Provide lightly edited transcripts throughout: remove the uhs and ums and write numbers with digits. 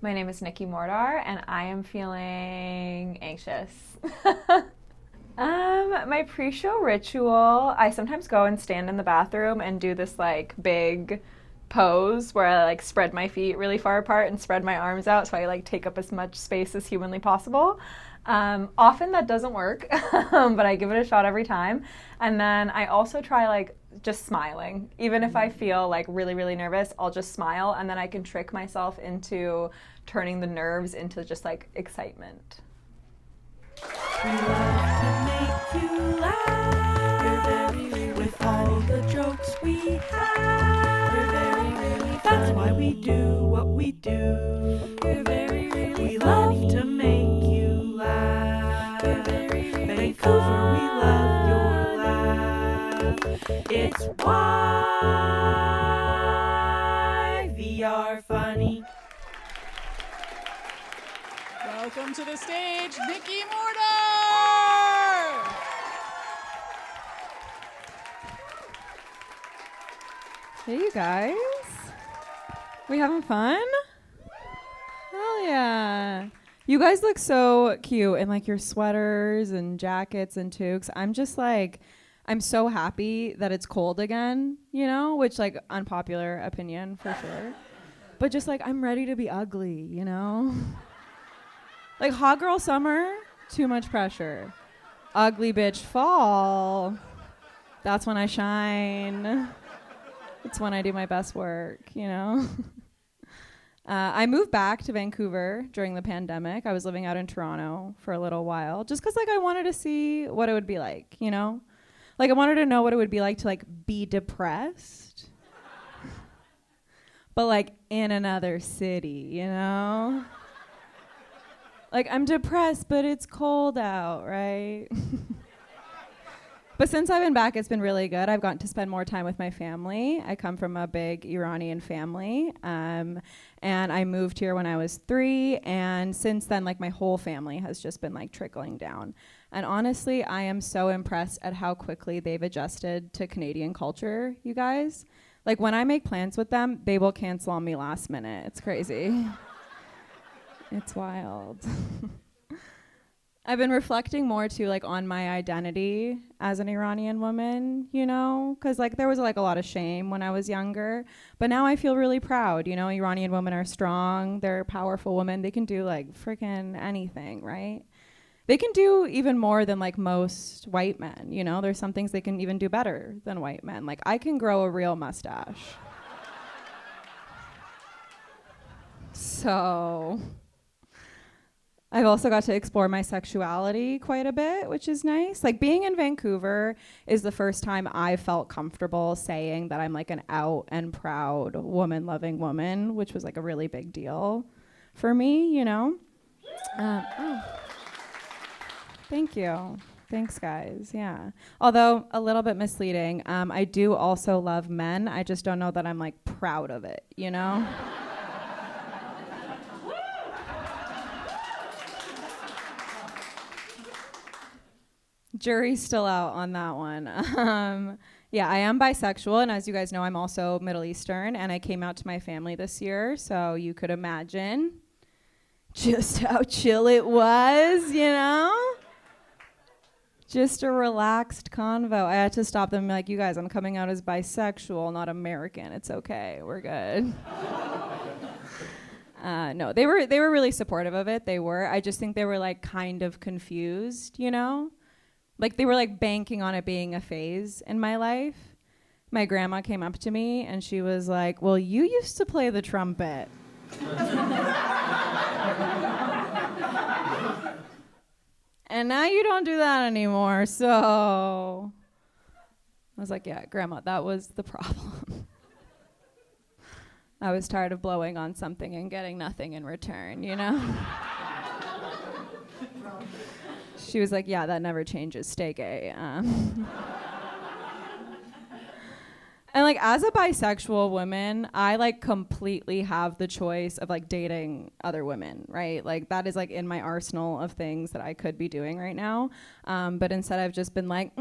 My name is Nikki Mordar, and I am feeling anxious. My pre-show ritual, I sometimes go and stand in the bathroom and do this like big pose where I like spread my feet really far apart and spread my arms out so I like take up as much space as humanly possible. Often that doesn't work, but I give it a shot every time. And then I also try like just smiling. Even if I feel like really, really nervous, I'll just smile and then I can trick myself into turning the nerves into just like excitement. We love to make you laugh. We're very, really with all the jokes we have. We're very, really funny. That's why we do what we do. We're very, really funny. We love to make you laugh. We're very, really Vancouver, we love your laugh. It's YVR Funny. Welcome to the stage, Nikki Mordar! Hey, you guys. We having fun? Hell yeah. You guys look so cute in like your sweaters and jackets and toques. I'm just like, I'm so happy that it's cold again, you know, which like unpopular opinion for sure. But just like, I'm ready to be ugly, you know? Like hot girl summer, too much pressure. Ugly bitch fall, that's when I shine. It's when I do my best work, you know? I moved back to Vancouver during the pandemic. I was living out in Toronto for a little while, just because like I wanted to see what it would be like, you know? Like I wanted to know what it would be like to like be depressed, but like in another city, you know? Like, I'm depressed, but it's cold out, right? But since I've been back, it's been really good. I've gotten to spend more time with my family. I come from a big Iranian family, and I moved here when I was 3, and since then, like, my whole family has just been, like, trickling down. And honestly, I am so impressed at how quickly they've adjusted to Canadian culture, you guys. Like, when I make plans with them, they will cancel on me last minute. It's crazy. It's wild. I've been reflecting more too, like on my identity as an Iranian woman, you know, because like there was like a lot of shame when I was younger, but now I feel really proud. You know, Iranian women are strong, they're powerful women. They can do like freaking anything, right? They can do even more than like most white men. You know, there's some things they can even do better than white men. Like I can grow a real mustache. So I've also got to explore my sexuality quite a bit, which is nice. Like being in Vancouver is the first time I felt comfortable saying that I'm like an out and proud woman-loving woman, which was like a really big deal for me, you know? Thank you. Thanks, guys. Yeah. Although a little bit misleading, I do also love men. I just don't know that I'm like proud of it, you know? Jury's still out on that one. Yeah, I am bisexual, and as you guys know, I'm also Middle Eastern, and I came out to my family this year, so you could imagine just how chill it was, you know? Just a relaxed convo. I had to stop them like, you guys, I'm coming out as bisexual, not American. It's okay, we're good. No, they were really supportive of it. They were. I just think they were like kind of confused, you know? Like they were like banking on it being a phase in my life. My grandma came up to me and she was like, well, you used to play the trumpet. And now you don't do that anymore, so I was like, yeah, Grandma, that was the problem. I was tired of blowing on something and getting nothing in return, you know? She was like, yeah, that never changes, stay gay. And like as a bisexual woman, I like completely have the choice of like dating other women, right? Like that is like in my arsenal of things that I could be doing right now. But instead I've just been like,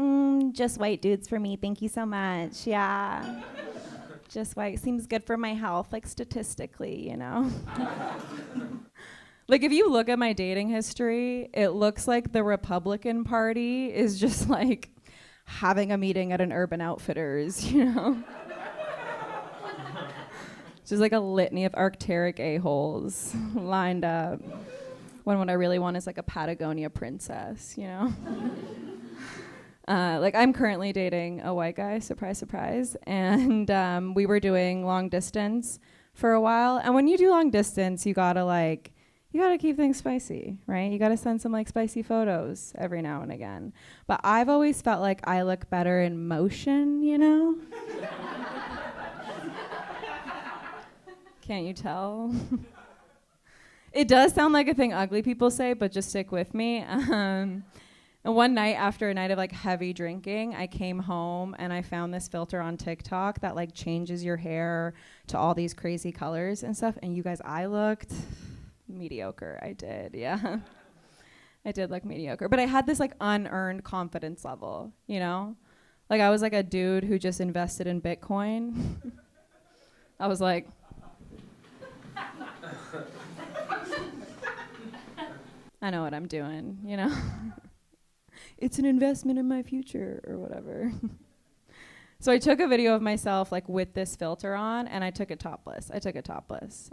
just white dudes for me. Thank you so much. Yeah. Just white seems good for my health, like statistically, you know? Like, if you look at my dating history, it looks like the Republican Party is just like having a meeting at an Urban Outfitters, you know? Just like a litany of Arcturic a-holes lined up. When what I really want is like a Patagonia princess, you know? Like, I'm currently dating a white guy, surprise, surprise. And we were doing long distance for a while. And when you do long distance, you gotta keep things spicy, right? You gotta send some like spicy photos every now and again. But I've always felt like I look better in motion, you know? Can't you tell? It does sound like a thing ugly people say, but just stick with me. And one night, after a night of like heavy drinking, I came home and I found this filter on TikTok that like changes your hair to all these crazy colors and stuff. And you guys, I looked mediocre. I did, yeah. I did look mediocre. But I had this like unearned confidence level, you know? Like, I was like a dude who just invested in Bitcoin. I was like, I know what I'm doing, you know? It's an investment in my future or whatever. So I took a video of myself like with this filter on, and I took it topless. I took it topless.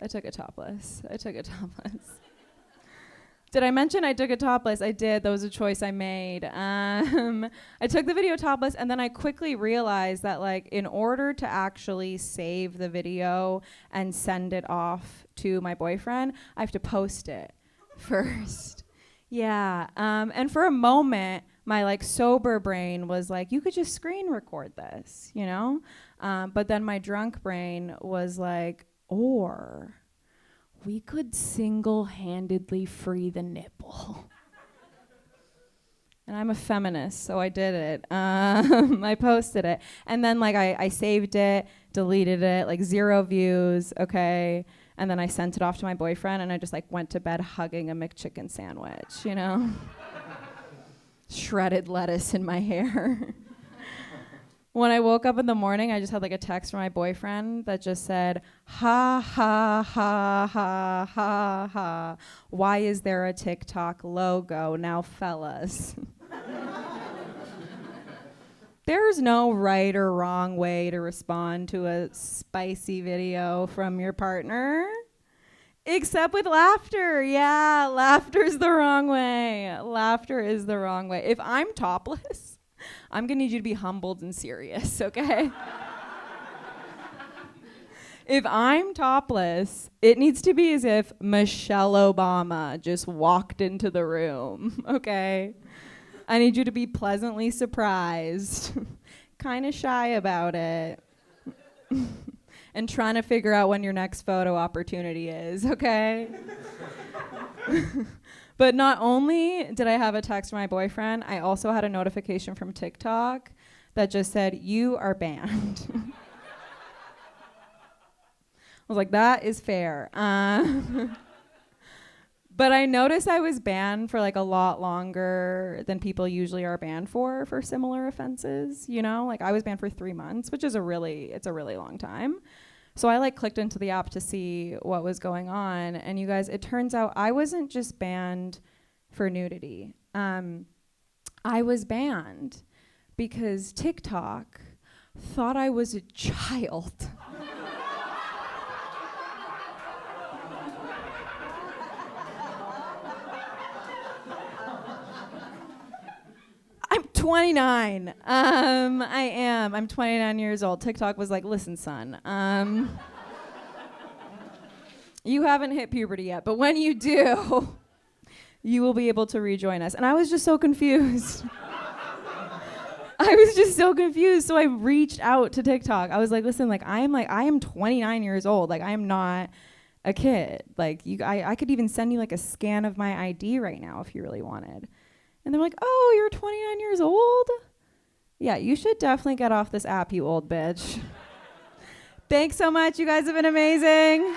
Did I mention I took it topless? I did. That was a choice I made. I took the video topless, and then I quickly realized that like in order to actually save the video and send it off to my boyfriend, I have to post it first. Yeah. And for a moment, my like sober brain was like, you could just screen record this, you know? But then my drunk brain was like, or we could single-handedly free the nipple. And I'm a feminist, so I did it. I posted it. And then like I saved it, deleted it, like 0 views, okay? And then I sent it off to my boyfriend, and I just like went to bed hugging a McChicken sandwich, you know? Shredded lettuce in my hair. When I woke up in the morning, I just had like a text from my boyfriend that just said, ha, ha, ha, ha, ha, ha. Why is there a TikTok logo now, fellas? There's no right or wrong way to respond to a spicy video from your partner. Except with laughter. Yeah, laughter's the wrong way. Laughter is the wrong way. If I'm topless, I'm gonna need you to be humbled and serious, okay? If I'm topless, it needs to be as if Michelle Obama just walked into the room, okay? I need you to be pleasantly surprised, kind of shy about it, and trying to figure out when your next photo opportunity is, okay? But not only did I have a text from my boyfriend, I also had a notification from TikTok that just said, you are banned. I was like, that is fair. But I noticed I was banned for like a lot longer than people usually are banned for similar offenses, you know? Like I was banned for 3 months, which is a really long time. So I like clicked into the app to see what was going on. And you guys, it turns out I wasn't just banned for nudity. I was banned because TikTok thought I was a child. I'm 29. I am. I'm 29 years old. TikTok was like, listen, son, you haven't hit puberty yet, but when you do, you will be able to rejoin us. And I was just so confused. So I reached out to TikTok. I was like, listen, I am 29 years old. Like, I am not a kid. Like, I could even send you like a scan of my ID right now if you really wanted. And they're like, oh, you're 29 years old? Yeah, you should definitely get off this app, you old bitch. Thanks so much. You guys have been amazing.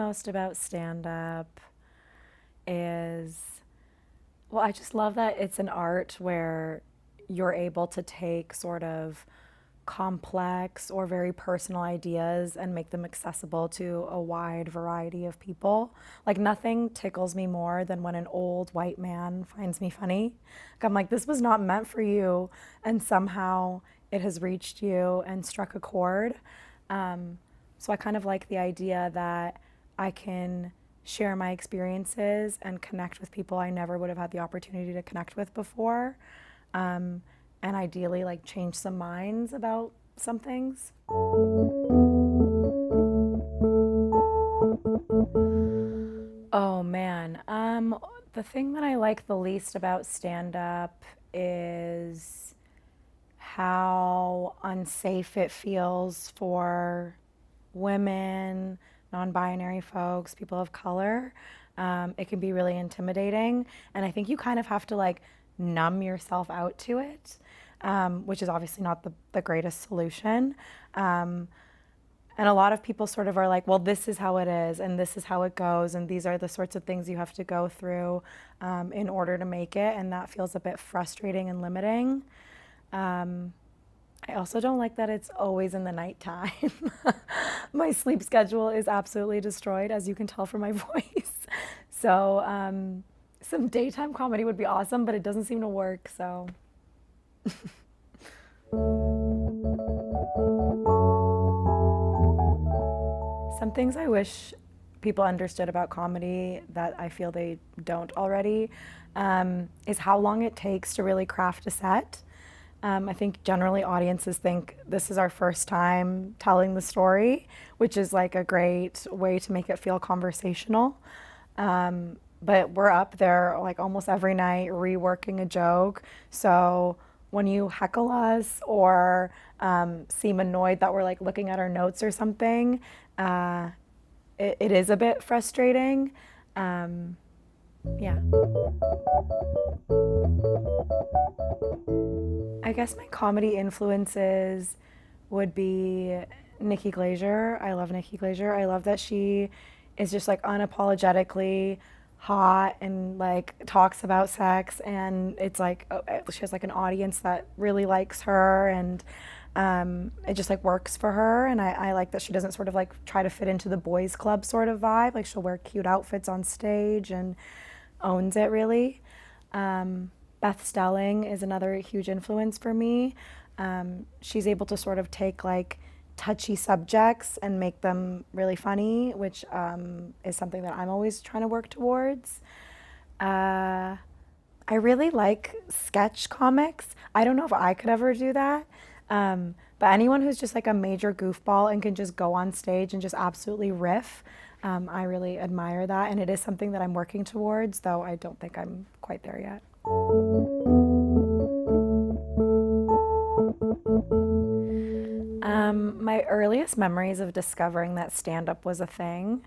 most about stand-up is, well, I just love that it's an art where you're able to take sort of complex or very personal ideas and make them accessible to a wide variety of people. Like, nothing tickles me more than when an old white man finds me funny. Like, I'm like, this was not meant for you, and somehow it has reached you and struck a chord. So I kind of like the idea that I can share my experiences and connect with people I never would have had the opportunity to connect with before. And ideally, like, change some minds about some things. Oh man, the thing that I like the least about stand-up is how unsafe it feels for women, non-binary folks, people of color. It can be really intimidating, and I think you kind of have to like numb yourself out to it, which is obviously not the greatest solution. And a lot of people sort of are like, well, this is how it is, and this is how it goes, and these are the sorts of things you have to go through in order to make it, and that feels a bit frustrating and limiting. I also don't like that it's always in the nighttime. My sleep schedule is absolutely destroyed, as you can tell from my voice. So some daytime comedy would be awesome, but it doesn't seem to work, so. Some things I wish people understood about comedy that I feel they don't already is how long it takes to really craft a set. I think generally audiences think this is our first time telling the story, which is like a great way to make it feel conversational. But we're up there like almost every night reworking a joke. So when you heckle us or seem annoyed that we're like looking at our notes or something, it is a bit frustrating. Yeah. I guess my comedy influences would be Nikki Glaser. I love Nikki Glaser. I love that she is just like unapologetically hot and like talks about sex, and it's like she has like an audience that really likes her, and it just like works for her. And I like that she doesn't sort of like try to fit into the boys club sort of vibe. Like, she'll wear cute outfits on stage and owns it really. Beth Stelling is another huge influence for me. She's able to sort of take like touchy subjects and make them really funny, which is something that I'm always trying to work towards. I really like sketch comics. I don't know if I could ever do that, but anyone who's just like a major goofball and can just go on stage and just absolutely riff, I really admire that, and it is something that I'm working towards, though I don't think I'm quite there yet. My earliest memories of discovering that stand-up was a thing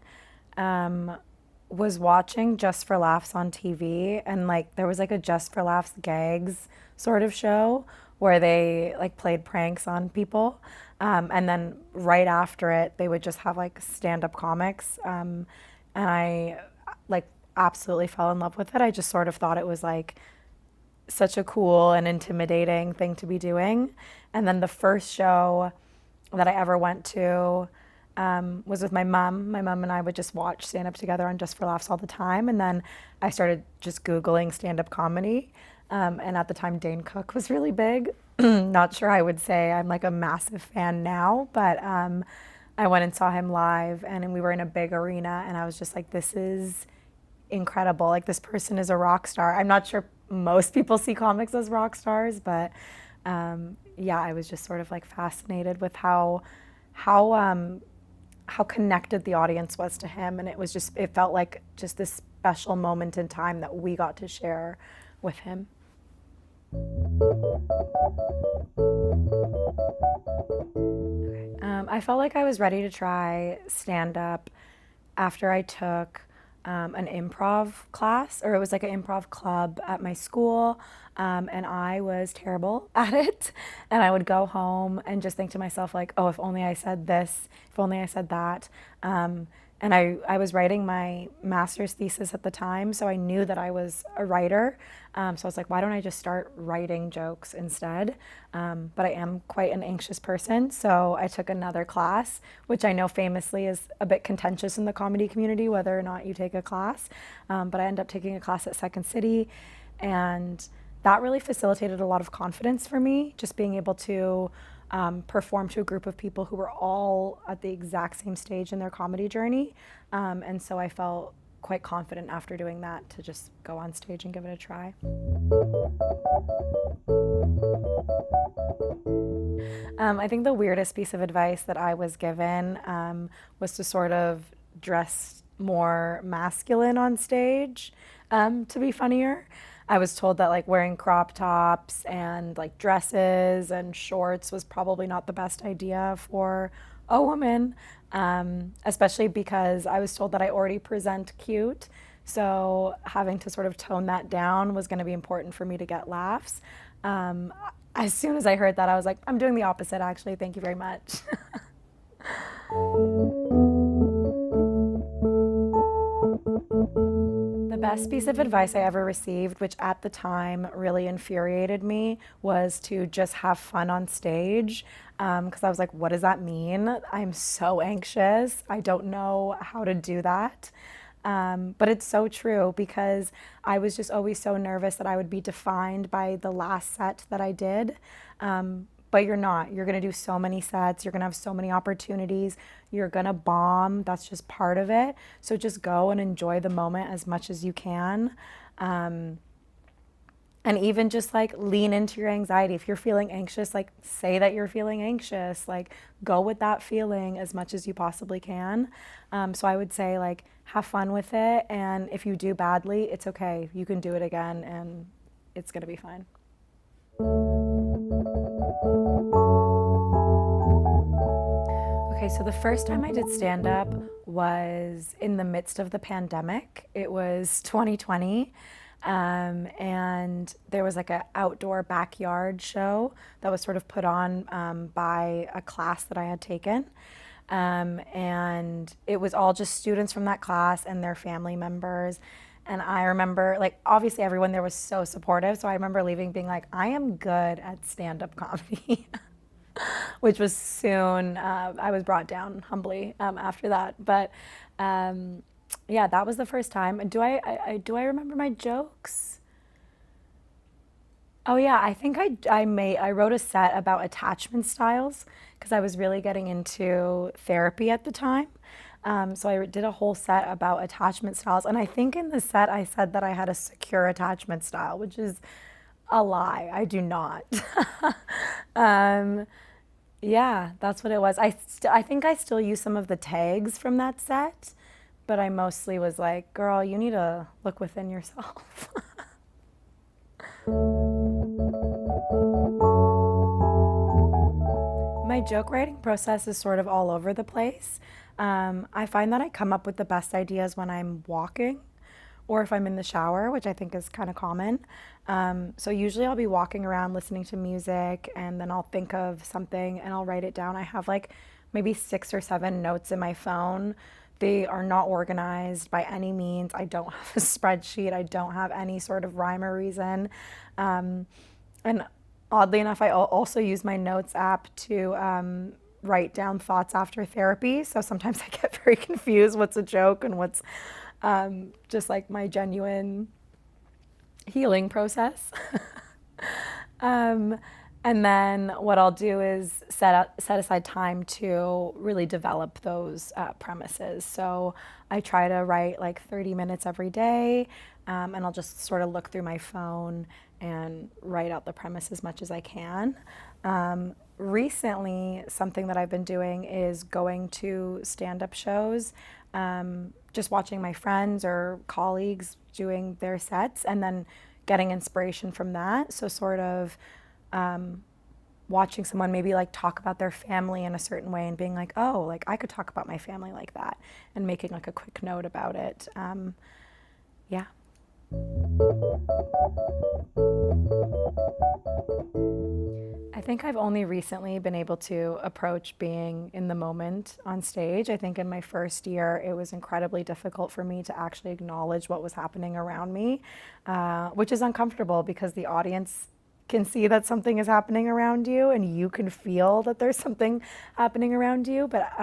was watching Just for Laughs on TV, and like there was like a Just for Laughs gags sort of show where they like played pranks on people, and then right after it they would just have like stand-up comics, and I like absolutely fell in love with it. I just sort of thought it was like such a cool and intimidating thing to be doing. And then the first show that I ever went to was with my mom. My mom and I would just watch stand-up together on Just for Laughs all the time. And then I started just Googling stand-up comedy. And at the time, Dane Cook was really big. Not sure I would say I'm like a massive fan now, but I went and saw him live, and we were in a big arena, and I was just like, this is incredible. Like, this person is a rock star. I'm not sure most people see comics as rock stars, but yeah, I was just sort of like fascinated with how connected the audience was to him, and it felt like just this special moment in time that we got to share with him. I felt like I was ready to try stand-up after I took an improv class, or it was like an improv club at my school, and I was terrible at it. And I would go home and just think to myself like, oh, if only I said this, if only I said that. And And I was writing my master's thesis at the time, so I knew that I was a writer. So I was like, why don't I just start writing jokes instead? But I am quite an anxious person, so I took another class, which I know famously is a bit contentious in the comedy community, whether or not you take a class. But I ended up taking a class at Second City, and that really facilitated a lot of confidence for me, just being able to perform to a group of people who were all at the exact same stage in their comedy journey. And so I felt quite confident after doing that to just go on stage and give it a try. I think the weirdest piece of advice that I was given was to sort of dress more masculine on stage to be funnier. I was told that like wearing crop tops and like dresses and shorts was probably not the best idea for a woman, especially because I was told that I already present cute. So having to sort of tone that down was going to be important for me to get laughs. As soon as I heard that, I was like, I'm doing the opposite, actually. Thank you very much. The best piece of advice I ever received, which at the time really infuriated me, was to just have fun on stage. Because I was like, what does that mean? I'm so anxious. I don't know how to do that. But it's so true, because I was just always so nervous that I would be defined by the last set that I did. But you're not. You're going to do so many sets. You're going to have so many opportunities. You're going to bomb. That's just part of it. So just go and enjoy the moment as much as you can. And even just like lean into your anxiety. If you're feeling anxious, like say that you're feeling anxious. Like go with that feeling as much as you possibly can. So I would say like have fun with it. And if you do badly, it's okay. You can do it again and it's going to be fine. Okay, so the first time I did stand-up was in the midst of the pandemic. It was 2020, and there was like an outdoor backyard show that was sort of put on by a class that I had taken. And it was all just students from that class and their family members. And I remember, like, obviously everyone there was so supportive. So I remember leaving being like, I am good at stand-up comedy, which was soon, I was brought down humbly after that. But yeah, that was the first time. And do I remember my jokes? Oh yeah, I think I wrote a set about attachment styles because I was really getting into therapy at the time. So I did a whole set about attachment styles, and I think in the set I said that I had a secure attachment style, which is a lie. I do not. Yeah, that's what it was. I think I still use some of the tags from that set, but I mostly was like, girl, you need to look within yourself. My joke writing process is sort of all over the place. I find that I come up with the best ideas when I'm walking or if I'm in the shower, which I think is kind of common. So usually I'll be walking around listening to music, and then I'll think of something and I'll write it down. I have like maybe 6 or 7 notes in my phone. They are not organized by any means. I don't have a spreadsheet. I don't have any sort of rhyme or reason. And oddly enough, I also use my notes app to write down thoughts after therapy. So sometimes I get very confused what's a joke and what's just like my genuine healing process. And then what I'll do is set aside time to really develop those premises. So I try to write like 30 minutes every day, and I'll just sort of look through my phone and write out the premise as much as I can. Recently, something that I've been doing is going to stand-up shows, just watching my friends or colleagues doing their sets and then getting inspiration from that. So sort of watching someone maybe like talk about their family in a certain way and being like, oh, like I could talk about my family like that, and making like a quick note about it. Yeah. I think I've only recently been able to approach being in the moment on stage. I think in my first year, it was incredibly difficult for me to actually acknowledge what was happening around me, which is uncomfortable because the audience can see that something is happening around you and you can feel that there's something happening around you. But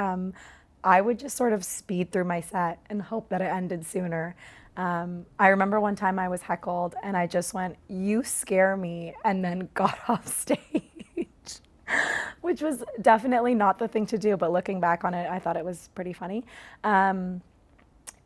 I would just sort of speed through my set and hope that it ended sooner. I remember one time I was heckled and I just went, "You scare me," and then got off stage, which was definitely not the thing to do. But looking back on it, I thought it was pretty funny.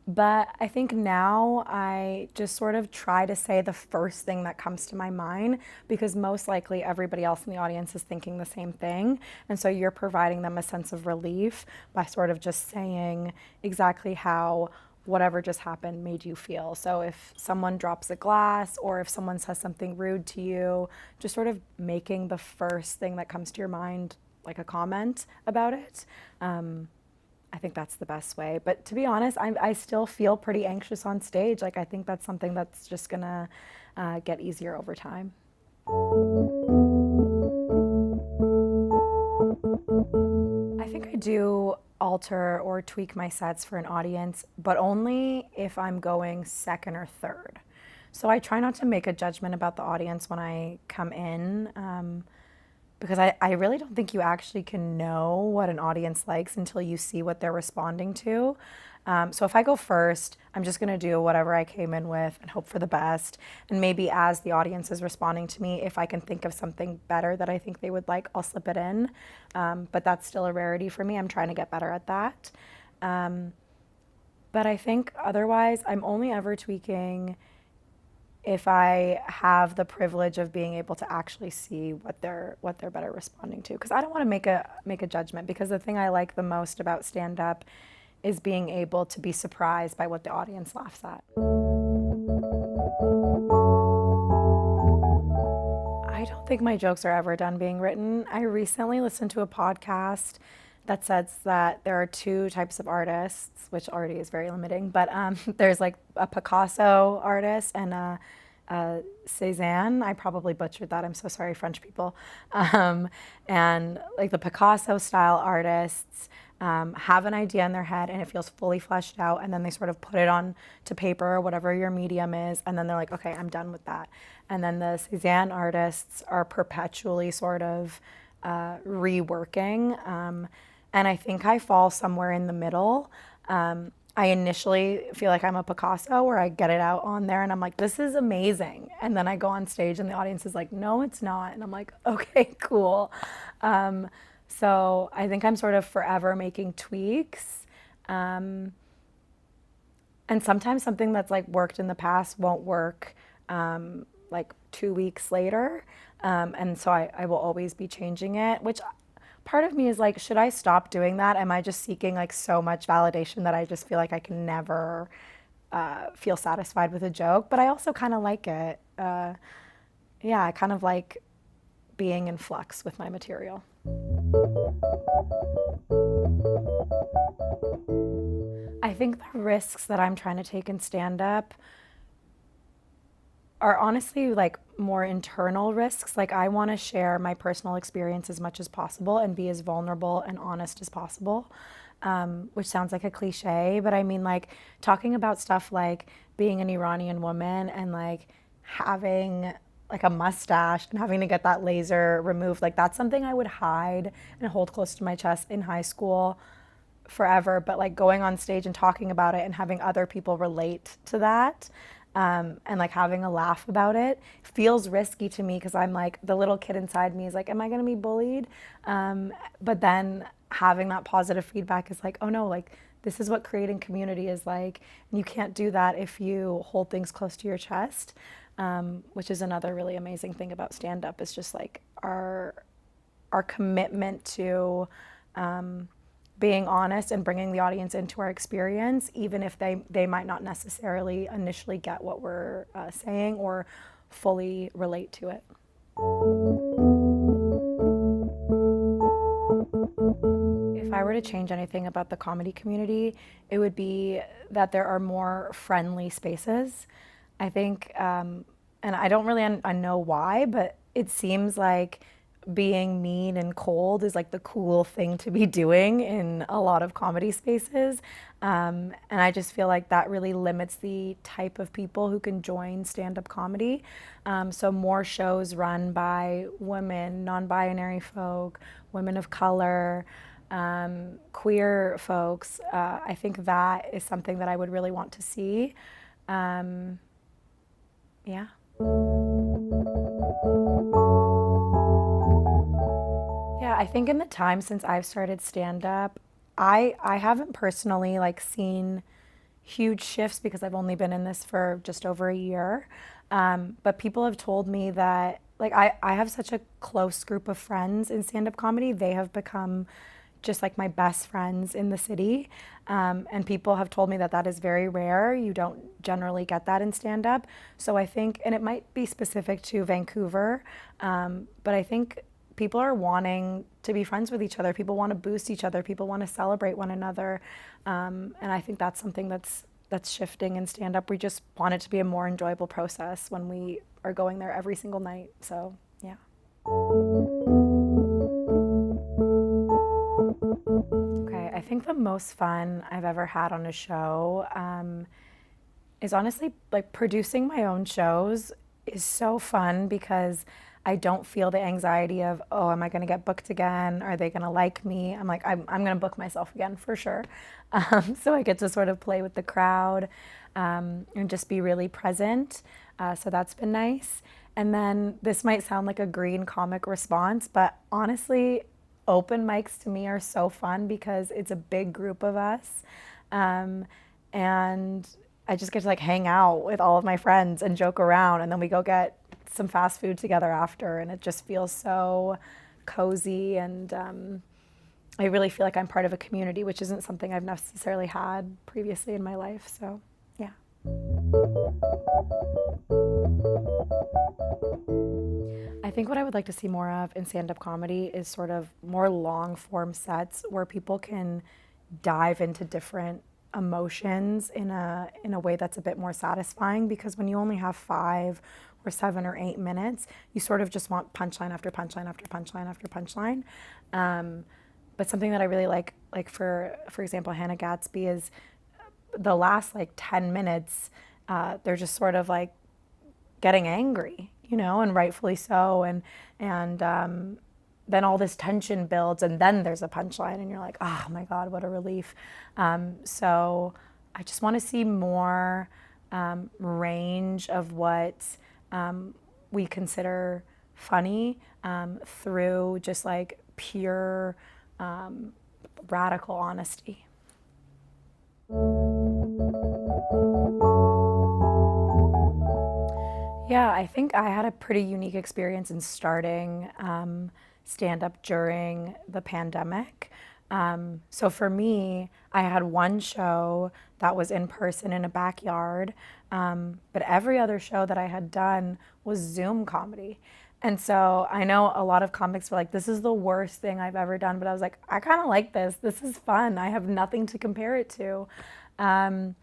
But I think now I just sort of try to say the first thing that comes to my mind because most likely everybody else in the audience is thinking the same thing. And so you're providing them a sense of relief by sort of just saying exactly how whatever just happened made you feel. So if someone drops a glass or if someone says something rude to you, just sort of making the first thing that comes to your mind like a comment about it. I think that's the best way. But to be honest, I still feel pretty anxious on stage. Like I think that's something that's just gonna get easier over time. I think I do alter or tweak my sets for an audience, but only if I'm going second or third. So I try not to make a judgment about the audience when I come in. Because I really don't think you actually can know what an audience likes until you see what they're responding to. So if I go first, I'm just gonna do whatever I came in with and hope for the best. And maybe as the audience is responding to me, if I can think of something better that I think they would like, I'll slip it in. But that's still a rarity for me. I'm trying to get better at that. But I think otherwise, I'm only ever tweaking if I have the privilege of being able to actually see what they're better responding to. Because I don't want to make a judgment, because the thing I like the most about stand-up is being able to be surprised by what the audience laughs at. I don't think my jokes are ever done being written. I recently listened to a podcast that says that there are two types of artists, which already is very limiting, but there's like a Picasso artist and a Cézanne. I probably butchered that. I'm so sorry, French people. And like the Picasso style artists have an idea in their head and it feels fully fleshed out, and then they sort of put it on to paper or whatever your medium is, and then they're like, okay, I'm done with that. And then the Cézanne artists are perpetually sort of reworking. And I think I fall somewhere in the middle. I initially feel like I'm a Picasso, where I get it out on there and I'm like, this is amazing. And then I go on stage and the audience is like, no, it's not. And I'm like, okay, cool. So I think I'm sort of forever making tweaks. And sometimes something that's like worked in the past won't work like 2 weeks later. And so I will always be changing it, which part of me is like, should I stop doing that? Am I just seeking like so much validation that I just feel like I can never feel satisfied with a joke? But I also kind of like it. Yeah, I kind of like being in flux with my material. I think the risks that I'm trying to take in stand-up are honestly like more internal risks. Like I want to share my personal experience as much as possible and be as vulnerable and honest as possible, which sounds like a cliche, but I mean like talking about stuff like being an Iranian woman and like having like a mustache and having to get that laser removed. Like that's something I would hide and hold close to my chest in high school forever, but like going on stage and talking about it and having other people relate to that, and like having a laugh about it feels risky to me, because I'm like, the little kid inside me is like, am I gonna be bullied? But then having that positive feedback is like, oh no, like this is what creating community is like, and you can't do that if you hold things close to your chest, which is another really amazing thing about stand-up, is just like our commitment to being honest and bringing the audience into our experience, even if they might not necessarily initially get what we're saying or fully relate to it. If I were to change anything about the comedy community, it would be that there are more friendly spaces. I think, and I don't really know why, but it seems like being mean and cold is like the cool thing to be doing in a lot of comedy spaces. And I just feel like that really limits the type of people who can join stand-up comedy. So more shows run by women, non-binary folk, women of color, queer folks. I think that is something that I would really want to see. Yeah. Yeah, I think in the time since I've started stand-up, I haven't personally like seen huge shifts because I've only been in this for just over a year. But people have told me that like I have such a close group of friends in stand-up comedy. They have become just like my best friends in the city. And people have told me that that is very rare. You don't generally get that in stand-up. So I think, and it might be specific to Vancouver, but I think people are wanting to be friends with each other. People want to boost each other. People want to celebrate one another. And I think that's something that's shifting in stand-up. We just want it to be a more enjoyable process when we are going there every single night. So, yeah. Okay, I think the most fun I've ever had on a show is honestly like producing my own shows is so fun because I don't feel the anxiety of, oh, am I going to get booked again? Are they going to like me? I'm like, I'm going to book myself again for sure. So I get to sort of play with the crowd and just be really present. So that's been nice. And then this might sound like a green comic response, but honestly, open mics to me are so fun because it's a big group of us. And I just get to like hang out with all of my friends and joke around, and then we go get some fast food together after, and it just feels so cozy, and I really feel like I'm part of a community, which isn't something I've necessarily had previously in my life. So, yeah. I think what I would like to see more of in stand-up comedy is sort of more long-form sets where people can dive into different emotions in a way that's a bit more satisfying, because when you only have 5 or 7 or 8 minutes, you sort of just want punchline after punchline after punchline after punchline. But something that I really like for example, Hannah Gatsby, is the last like 10 minutes, they're just sort of like getting angry, you know, and rightfully so. And then all this tension builds, and then there's a punchline, and you're like, oh my God, what a relief. So I just want to see more range of what we consider funny through just like pure radical honesty. Yeah, I think I had a pretty unique experience in starting stand-up during the pandemic. So for me, I had one show that was in person in a backyard, but every other show that I had done was Zoom comedy. And so I know a lot of comics were like, this is the worst thing I've ever done, but I was like, I kind of like this. This is fun. I have nothing to compare it to. And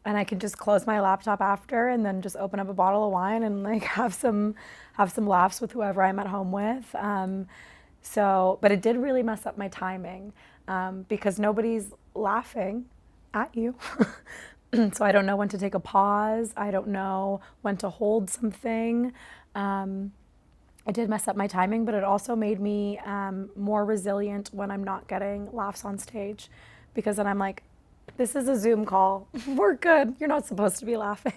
I can just close my laptop after and then just open up a bottle of wine and like have some laughs with whoever I'm at home with. But it did really mess up my timing because nobody's laughing at you. So I don't know when to take a pause. I don't know when to hold something. It did mess up my timing, but it also made me more resilient when I'm not getting laughs on stage, because then I'm like, this is a Zoom call. We're good. You're not supposed to be laughing.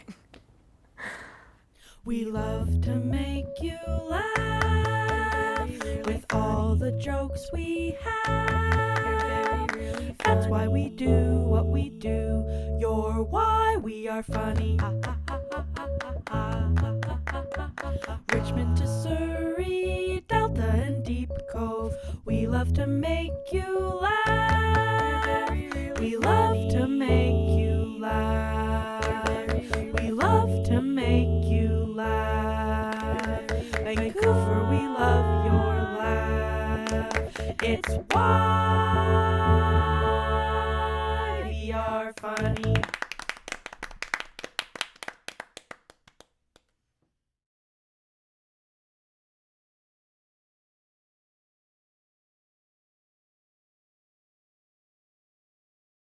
We love to make you laugh with all the jokes we have. That's why we do what we do. You're why we are funny. Richmond to Surrey, Delta and Deep Cove. We love to make you laugh. We love to make you laugh. We love to make you laugh. Vancouver, we love your laugh. It's YVR Funny.